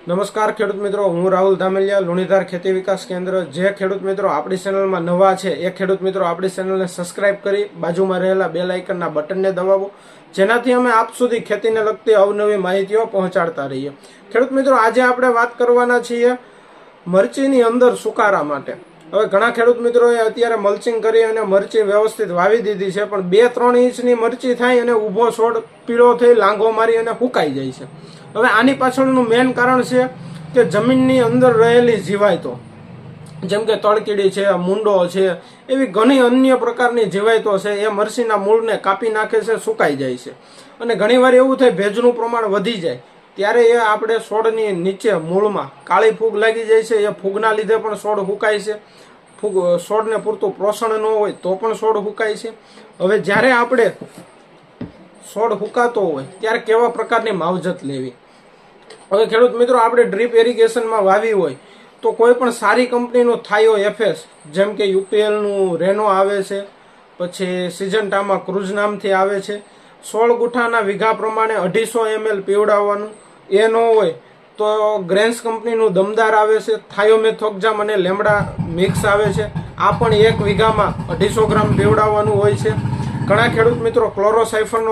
નમસ્કાર ખેડૂત મિત્રો, હું રાહુલ ધામેલિયા, લુણીધાર ખેતી વિકાસ કેન્દ્ર. જે ખેડૂત મિત્રો આપણી ચેનલમાં નવા છે એ ખેડૂત મિત્રો આપણી ચેનલને સબસ્ક્રાઇબ કરી બાજુમાં રહેલા બેલ આઇકનના બટનને દબાવો, જેનાથી અમે આપ સુધી ખેતીને લગતી અવનવી માહિતીઓ પહોંચાડતા રહીએ. ખેડૂત મિત્રો, આજે આપણે વાત કરવાના છીએ મરચીની અંદર સુકારા માટે. હવે ઘણા ખેડૂત મિત્રોએ અત્યારે મલ્ચિંગ કરી અને મરચી વ્યવસ્થિત વાવી દીધી છે, પણ 2-3 ઇંચની મરચી થાય અને ઊભો છોડ પીળો થઈ લાંઘો મારી અને ફૂંકાઈ જાય છે. હવે આની પાછળનું મેઇન કારણ છે કે જમીનની અંદર રહેલી જીવાતો, જેમ કે તળકીડી છે, મૂંડો છે, એવી ઘણી અન્ય પ્રકારની જીવાતો છે, એ મરચીના મૂળને કાપી નાખે છે, સુકાઈ જાય છે. અને ઘણીવાર એવું થાય ભેજનું પ્રમાણ વધી જાય ત્યારે એ આપણે છોડની નીચે મૂળમાં કાળી ફૂગ લાગી જાય છે. એ ફૂગના લીધે પણ છોડ હુકાય છે. છોડને પૂરતું પોષણ ન હોય તો પણ છોડ હુકાય છે. હવે જ્યારે આપણે છોડ હુકાતો હોય ત્યારે કેવા પ્રકારની માવજત લેવી? હવે ખેડૂત મિત્રો, આપણે ડ્રીપ એરિગેશનમાં વાવી હોય તો કોઈ પણ સારી કંપનીનું થાયો એફએસ, જેમ કે યુપીએલનું રેનો આવે છે, પછી સિજન્ટામાં ક્રુઝ નામથી આવે છે, 16 ગુઠાના વીઘા પ્રમાણે 250 ml પીવડાવવાનું. એ ન હોય તો ગ્રેન્સ કંપનીનું દમદાર આવે છે, થાયોમેથોક્ઝામ અને લેમડા મિક્સ આવે છે. આ પણ 1 વીઘામાં 250 ગ્રામ પીવડાવવાનું હોય છે. ઘણા ખેડૂત મિત્રો ક્લોરોસાઇફરનો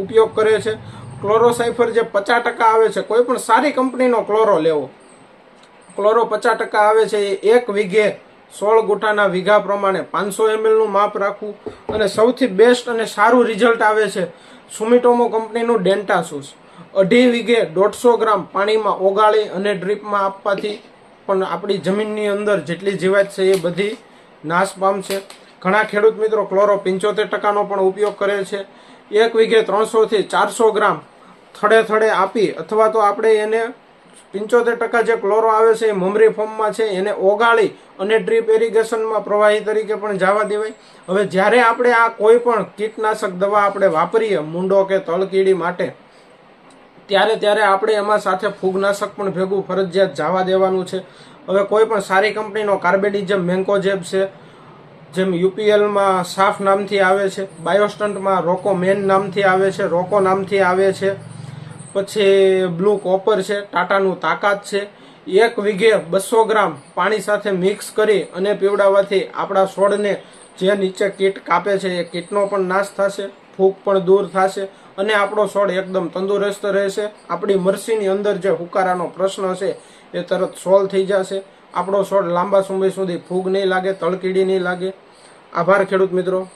ઉપયોગ કરે છે. ક્લોરોસાઇફર જે 50% આવે છે, કોઈ પણ સારી કંપનીનો ક્લોરો લેવો. ક્લોરો 50% આવે છે, એ 1 વીઘે 16 ગુઠાના વીઘા પ્રમાણે 500 ml નું માપ રાખવું. અને સૌથી બેસ્ટ અને સારું રિઝલ્ટ આવે છે સુમિટોમો કંપનીનું ડેન્ટાસૂસ. 2.5 વીઘે 150 ગ્રામ પાણીમાં ઓગાળી અને ડ્રીપમાં આપવાથી પણ આપણી જમીનની અંદર જેટલી જીવાત છે એ બધી નાશ પામશે. ઘણા ખેડૂત મિત્રો ક્લોરો 75%નો પણ ઉપયોગ કરે છે. 1 વીઘે 300 થી 400 ગ્રામ થડે આપી, અથવા તો આપણે એને 75% જે ક્લોરો આવે છે એ મમરી ફોર્મમાં છે, એને ઓગાળી અને ડ્રીપ એરિગેશનમાં પ્રવાહી તરીકે પણ જવા દેવાય. હવે જ્યારે આપણે આ કોઈ પણ કીટનાશક દવા આપણે વાપરીએ મૂંડો કે તળકીડી માટે, ત્યારે આપણે એમાં સાથે ફૂગનાશક પણ ભેગું ફરજિયાત જવા દેવાનું છે. હવે કોઈ પણ સારી કંપનીનો કાર્બેડિઝમ મેન્કોજેબ છે, જેમ યુપીએલમાં સાફ નામથી આવે છે, બાયોસ્ટન્ટમાં રોકો મેન નામથી આવે છે, રોકો નામથી આવે છે, પછી બ્લુ કોપર છે, ટાટાનું તાકાત છે. 1 વીઘે 200 ગ્રામ પાણી સાથે મિક્સ કરી અને પીવડાવવાથી આપણા છોડને જે નીચે કીટ કાપે છે એ કીટનો પણ નાશ થશે, ફૂગ પણ દૂર થશે અને આપણો છોડ એકદમ તંદુરસ્ત રહેશે. આપણી મરચીની અંદર જે હુકારાનો પ્રશ્ન છે એ તરત સોલ્વ થઈ જશે. આપણો છોડ લાંબા સમય સુધી ફૂગ નહીં લાગે, તળકીડી નહીં લાગે. આભાર ખેડૂત મિત્રો.